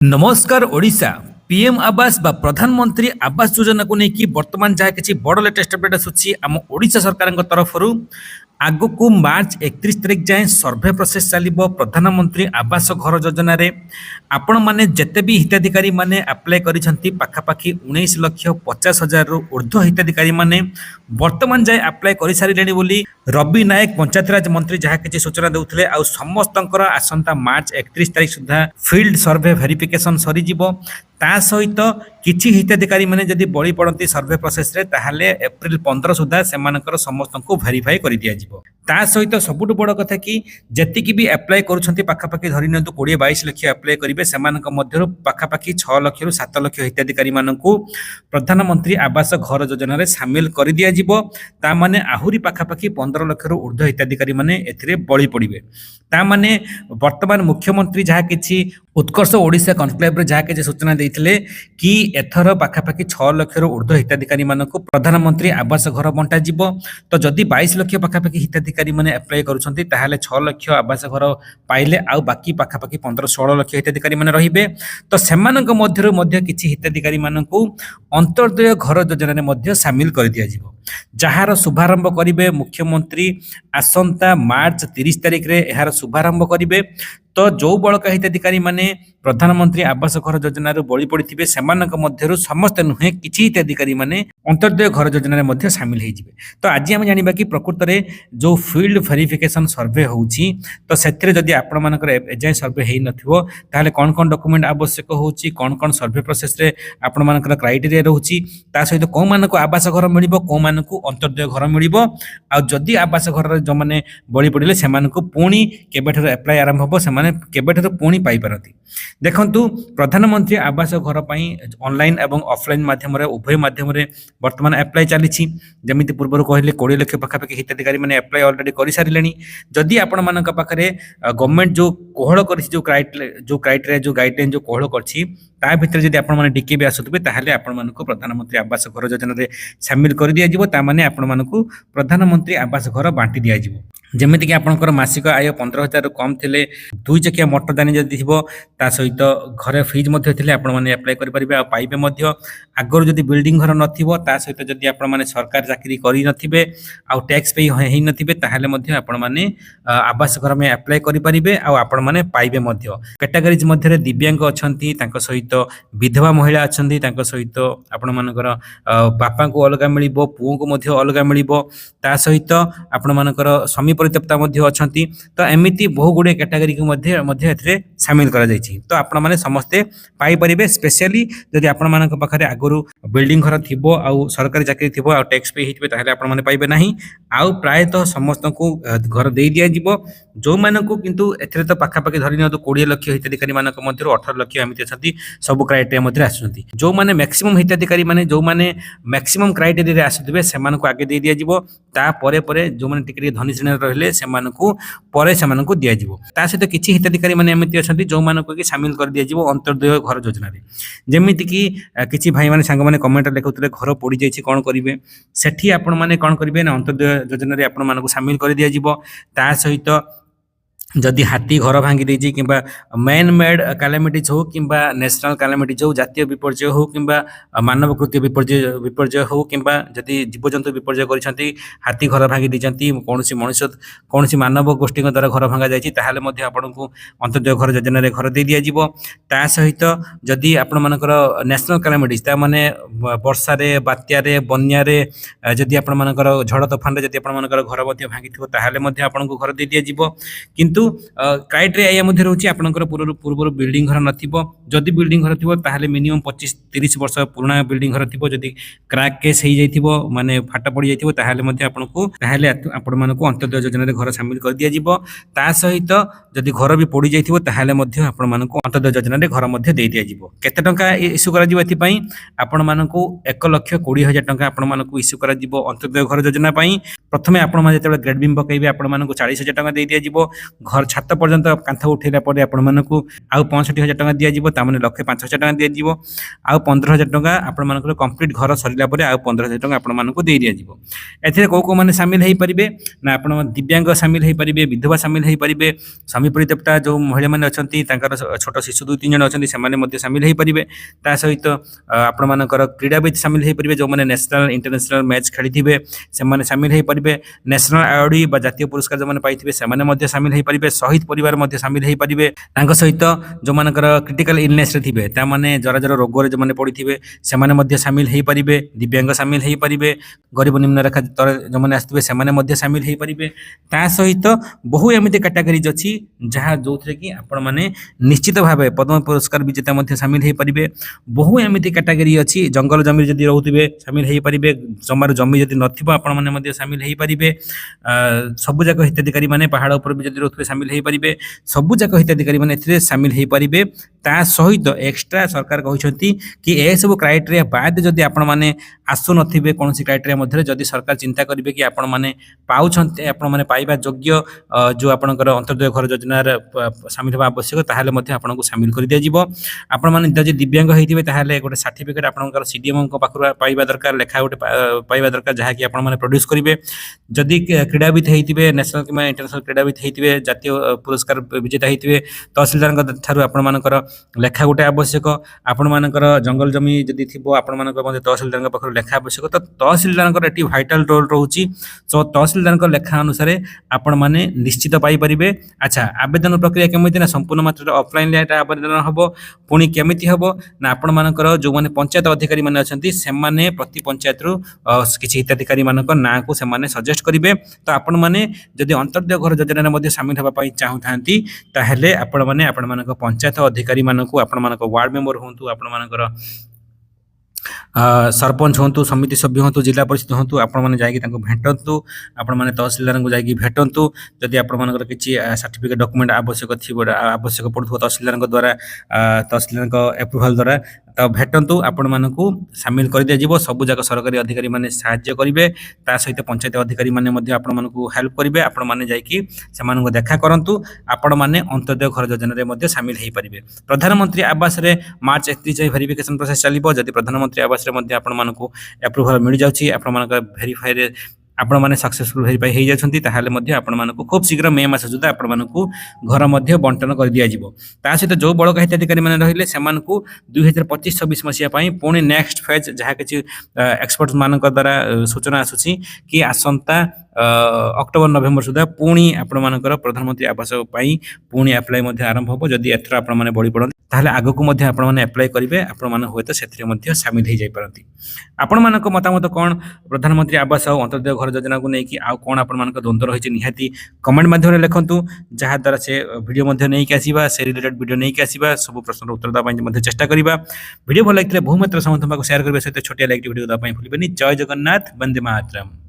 नमस्कार ओडिशा पीएम आवास बा प्रधानमंत्री आवास योजना को लेकिन वर्तमान जहाँ किसी बड़ लेटेस्ट अपडेट आसूची आम ओडिशा सरकार तरफ आग को मार्च 31 तारिख जाए सर्वे प्रोसेस चलो प्रधानमंत्री आवास घर योजना रे आपण माने जेते भी हिताधिकारी माने अप्लाई करिसंती पाखापाखि 19,50,000 रु ऊर्ध्व हिताधिकारी माने वर्तमान जाए अप्लाई कर सारे बोली रवि नायक पंचायत राज मंत्री जहाँ किसी सूचना देउथिले आ समस्तंकर आसंता मार्च 31 तारिख सुधा फील्ड सर्वे वेरिफिकेशन सरीजिवो ता सहित किछि हिताधिकारी माने जदि बळी पड़ती सर्वे प्रोसेस रे ताहाले एप्रिल 15 सुधा सेमानकर समस्त को वेरीफाई कर दिया जिवो ता सहित सबुठ बड़ कथा कि जेतिकी भी अप्लाई करूछंती पाखापाखि धरि नियंतु 20-22 लाख अप्लाई करिवे सेमानक मध्यरु पाखापाखि 6 लाख रु 7 लाख हिताधिकारी मानकु प्रधानमंत्री आवास घर योजना रे शामिल कर दिया जिवो ता माने आहुरी पाखापाखि 15 लाख रु ऊर्ध्व हिताधिकारी माने एथिरे बळी पड़िवे ता माने वर्तमान मुख्यमंत्री जहाँ किछि उत्कर्ष ओडिशा कनक्लेव रे जहाँ किछि सूचना देइथिले कि एथर पाखापाखि 6 लाख रु ऊर्ध्व हिताधिकारी मानकु प्रधानमंत्री आवास घर बंटा जिवो तो जदि 22 लाख पाखापाखि हिताधिकारी माने अप्लाई करूछंती ताहाले 6 लाख आवास घर पाइले आउ बाकी पाखापाखि 15-16 लाख हिताधिकारी माने रहिबे तो सेमानक मध्यरु मध्य किछि हिताधिकारी मानकु अंतर्दय घर योजना रे मध्य शामिल कर दिया जिवो जहार शुभारंभ करिवे मुख्यमंत्री आसंता मार्च 30 तारिख रे एहार शुभारंभ करिवे तो जो बड़का हिताधिकारी माने प्रधानमंत्री आवास घर योजना रो बळी पड़िथिबे सेमानक मध्यरु समस्त नुहे किछि हिताधिकारी माने अंतर्दय घर योजना रे मध्य शामिल हे जिवे तो आज हम जानिबा कि प्रकृत रे जो फील्ड वेरिफिकेशन सर्वे होउची तो सेथिरे जदि आपण मानकर एजाय सर्वे हेइ नथिवो ताले कोन कोन डॉक्यूमेंट आवश्यक होउची कोन कोन सर्वे प्रोसेस रे आपण मानकर क्राइटेरिया रहउची ता सहित को मानको आवास घर मिलिबो को मानको अंतर्दय घर मिलिबो आ जदि आवास घर जो माने बळी पड़िले सेमानको पुणी केबेठर अप्लाई आरंभ होबो माने केबेठर पुणी पाई पारती देखंतु प्रधानमंत्री आवास घर पई ऑनलाइन एवं ऑफलाइन माध्यम रे उभय माध्यम रे वर्तमान अप्लाई चलीछि जेमिति पूर्व कहले 20 लाख पाखापाखि हिताधिकारी माने अप्लाई ऑलरेडी करि सारिलेनी जदि आपण मानक पाखरे गवर्नमेंट जो कोहळ करछि जो क्राइटेरिया जो गाइडलाइन जो कोहळ करछि ता भितर जदि आपण माने डिके भी आसुतबे ताहाले आपण मानको प्रधानमंत्री आवास घर योजना रे शामिल कर दिया जिवो ता माने आपण मानको प्रधानमंत्री आवास घर बांटी दिया जिवो जेमिति कि आपनकर मासिक आय 15,000 कम थिले 2 चकिया मोटर दानी जदि थिबो ता सहित घरे फ्रिज मध्ये थिले आपण माने अप्लाई करि परिबे आ पाइबे मध्ये आगर जदि बिल्डिंग घर नथिबो ता सहित जदि आपण माने सरकार चाकरी करि नथिबे आ टैक्स पे हेइ नथिबे ताहाले मध्ये आपण माने आवास घर में अप्लाई करि परिबे आ आपण माने पाइबे मध्ये कैटेगरीज मध्ये दिव्यांग अछंती तांको सहित विधवा महिला अछंती तांको सहित आपण मानकर बापा को अलगा मिलिबो पुओ को मध्ये अलगा मिलिबो ता सहित आपण मानकर स्वामी परित्यक्ता मध्ये अछंती तो एमिति बहु गुडे कैटेगरी के मध्ये एथरे शामिल करा जायछि तो आपण माने समस्ते पाई परिबे स्पेशली जदि आपण मानक पाखरे आगरु बिल्डिंग घर थिबो आ सरकारी चाकरी थिबो आ टैक्स पे हितबे ताहाले आपण माने पाइबे नाही आ प्रायतः समस्त को घर दे दिया जिवो जो मानकु किंतु एथरे तो पाखापाखि धरि न 20 लाख हिताधिकारी मानक मध्ये 18 लाख एमिति अछंती सब क्राइटेरिया मध्ये आछंती जो माने मैक्सिमम हिताधिकारी माने जो माने मैक्सिमम क्राइटेरिया रे आछथिबे सेमानकु आगे दे दिया जिवो ता परे परे जो माने टिकरी धनी श्रेणी रहले सेमानकु परे सेमानकु दिया जिवो ता सहित किछि हिताधिकारी माने एमिति अछंती जो मानकु कि शामिल कर दिया जिवो अंतर्दय घर योजना रे जेमिति कि किछि भाई माने संग माने कमेंट लेखुतले घर पड़ी जायछि कोन करिवे सेठी आपण माने कोन करिवे ना अंतर्दय योजना रे आपण मानकु शामिल कर दिया जिवो ता सहित जदि हाथी घर भांगी देछि किंबा मैन मेड कैलामिटीज हो किंबा नेशनल कैलामिटीज हो जातीय विपर्यय हो किंबा मानव कृत्य विपर्यय हो किंबा जदि जीवजंतु विपर्यय करिसंती हाथी घर भांगी दिजंती कोनोसी मनुष्य कोनोसी मानव गोष्ठी द्वारा घर भांगा जायछि ताहाले मध्ये आपनकु अंतर्दय घर योजना रे घर दे दिया जिवो ता सहित जदि आपण मानकर नेशनल कैलामिटीज ता माने वर्षा रे बात्या रे बन्या रे जदि आपण मानकर झड़ तूफान रे जदि आपण मानकर घर मध्ये भांगी थिबो ताहाले मध्ये आपनकु घर दे दिया जिवो किंतु क्राइटेरिया या मध्ये रहउची आपनकर पूर्व बिल्डिंग घर नथिबो जदि बिल्डिंग घर थिबो ताहाले मिनिमम 25-30 वर्ष पुराना बिल्डिंग घर थिबो जदि क्रैक केस हेइ जाइथिबो माने फाटा पड़ी जाइथिबो ताहाले मध्ये आपनकु ताहाले आपण मानकु अंतर्दय योजना रे घर शामिल कर दिया जिवो ता सहित जदि घर भी पड़ी जाइथिबो ताहाले मध्ये आपण मानकु अंतर्दय योजना रे घर मध्ये दे दिया जिवो केते टंका इश्यू करा जिवो एथि पई आपण मानकु 1,20,000 टंका आपण मानकु इश्यू करा जिवो अंतर्दय घर योजना पई प्रथमे आपण माने जेतेबे ग्रेड बीम पकैबे आपण मानकु 40,000 टंका दे दिया जिवो घर छात पर्यंत कांथ उठेला पर आपण मानकू आउ 65,000 टंका दिया जिवो तामाने 1,05,000 टंका दिया जिवो आउ 15,000 टंका आपण मानकर कंप्लीट घर सरिला पर आउ 15,000 टंका आपण मानकू दे दिया जिवो। एथिरे को माने शामिल हेई परिबे ना आपण दिव्यांग शामिल हेई परिबे विधवा शामिल हेई परिबे स्वामी परित्यक्ता जो महिला माने अछंती तांकर छोट शिशु 2-3 जण अछंती सेमाने मध्ये शामिल हेई परिबे ता सहित आपण मानकर क्रीडाविद शामिल हेई परिबे जो माने नेशनल इंटरनेशनल मैच खेलिथिबे सेमाने शामिल हेई परिबे नेशनल अवार्ड बा जातीय पुरस्कार जो माने पाइथिबे सेमाने मध्ये शामिल हेई परिबे शहीद परिवार मध्ये शामिल हेई परिबे तांक सहित जो मानकर क्रिटिकल इलनेस रे थिबे ता माने जरा जरा रोग रे जो माने पडिथिबे सेमाने मध्ये शामिल हेई परिबे दिव्यांग शामिल हेई परिबे गरीब निम्न रेखा तले जो माने आस्थिबे सेमाने मध्ये शामिल हेई परिबे ता सहित बहु एमिति कैटेगरीज अछि जहा जोथरे कि आपण माने निश्चित भाबे पद्म पुरस्कार विजेता मध्ये शामिल हेई परिबे बहु एमिति कैटेगरी अछि जंगल जमी जदि रहउथिबे शामिल हेई परिबे जमार जमी जदि नथिबो आपण माने मध्ये शामिल हेई परिबे सबु जाक हिताधिकारी माने पहाड़ ऊपर भी जदि रहउथिबे शामिल हेई परिबे सबु जाक हिताधिकारी माने एथिरे शामिल हेई परिबे ता सहित एक्स्ट्रा सरकार कहिसंती कि ए सब क्राइटेरिया बाद जदि आपण माने आसु नथिबे कोनसी क्राइटेरिया मध्ये जदि सरकार चिंता करिवे कि आपण माने पाउछंते आपण माने पाइबा योग्य जो आपणकर अंत्योदय घर योजना शामिल होगा आवश्यक ताहले मध्ये आपनको शामिल कर दिया जिवो आपण माने जदि दिव्यांग हेतिबे ताहले गोटे सर्टिफिकेट आपणकर सीडीएम को पाखरु पाइबा दरकार लेखा गोटे पाइबा दरकार जहा कि आपण माने प्रोड्यूस करिवे जदि क्रीडाविद हेतिबे नेशनल किमा इंटरनेशनल क्रीडाविद हेतिबे जातीय पुरस्कार विजेता हेतिबे तहसीलदार थारु आपण मानकर लेखा गोटे आवश्यक आपण मानकर जंगल जमी जदि थिबो आपण मानकर मध्ये तहसीलदार पाखरु लेखा आवश्यक तो तहसीलदार एटी भाइटाल रोल रहउची सो तहसीलदार लेखा अनुसार आपण माने निश्चित पाई परिबे। अच्छा आवेदन प्रक्रिया केमिति ना संपूर्ण मात्रा ऑफलाइन ले आवेदन हबो पुनी केमिति हबो ना आपण मानकर जो माने पंचायत अधिकारी माने अछंती से माने प्रति पंचायत रु किछि हिताधिकारी मानकर ना को से माने सजेस्ट करिवे तो आपण माने जदि अंतर्दय घर योजना मध्ये शामिल होबा पई चाहुथांती ताहेले आपण माने आपण मानक पंचायत अधिकारी मानकू आपण मानक वार्ड मेंबर होंतु आपण मानकर सरपंच होंतु समिति सभ्य होंतु जिला परिषद होंतु आपण माने जाई कि तांको भेटंतु आपण माने तहसीलदार को जाई कि भेटंतु जदि आपण मानकर किछि सर्टिफिकेट डॉक्यूमेंट आवश्यक थिबो आवश्यक पड़थो तहसीलदार द्वारा तहसीलदार अप्रूवल द्वारा तो भेटंतु आपण मानकू शामिल कर दिया जिवो सबु जाक सरकारी अधिकारी माने सहाय्य करिवे ता सहित पंचायत अधिकारी माने मध्ये आपण मानकू हेल्प करिवे आपण माने जाई कि से मानकू देखा करंतु आपण माने अंत्योदय घर योजना रे मध्ये शामिल हेई परिवे। प्रधानमंत्री आवास रे मार्च 31 जाय वेरिफिकेशन प्रोसेस चलिबो जदि प्रधानमंत्री आवास रे मध्ये आपण मानकू अप्रूवल मिल जाउची आपण मानक वेरीफाई रे आपण माने सक्सेसफुल वेरीफाई हेई जाछंती ताहाले मध्ये आपण मानकू खूब शीघ्र मे मास सुधा आपण मानकू घर मध्ये बंटन कर दिया जिवो ता सहित जो बड़ हिताधिकारी माने रहिले सेमानकू 2025-26 मसिया पई पुणी नेक्स्ट फेज जहा कि एक्सपर्ट मानक द्वारा सूचना आसुची कि आसंता अक्टोबर नवेम्बर सुधा पुणी आपण मानकर प्रधानमंत्री आवास पई पुणी अप्लाई मध्ये आरंभ हो जदि एथरा आपण माने बड़ी पड़न ताहले आगो को मध्ये आपण माने अप्लाई करिवे आपण माने होयतो सेथरे मध्ये शामिल हे जाय परंती। आपण मानक मतामत कोन प्रधानमंत्री आवास और अंत्योदय घर योजना को नै कि आ कोन आपण मानक द्वंद्व रहिछि निहाती कमेंट माध्यम रे लिखंतु जहा द्वारा से वीडियो मध्ये नै कि आसीबा से रिलेटेड वीडियो नै कि आसीबा सब प्रश्न उत्तर दा पई मध्ये चेष्टा करिबा। वीडियो भल लागले बहु मात्रा समर्थन को शेयर करबे सहित छोटिया लाइक वीडियो दा पई भूलिबेनी। जय जगन्नाथ वंदे मातरम।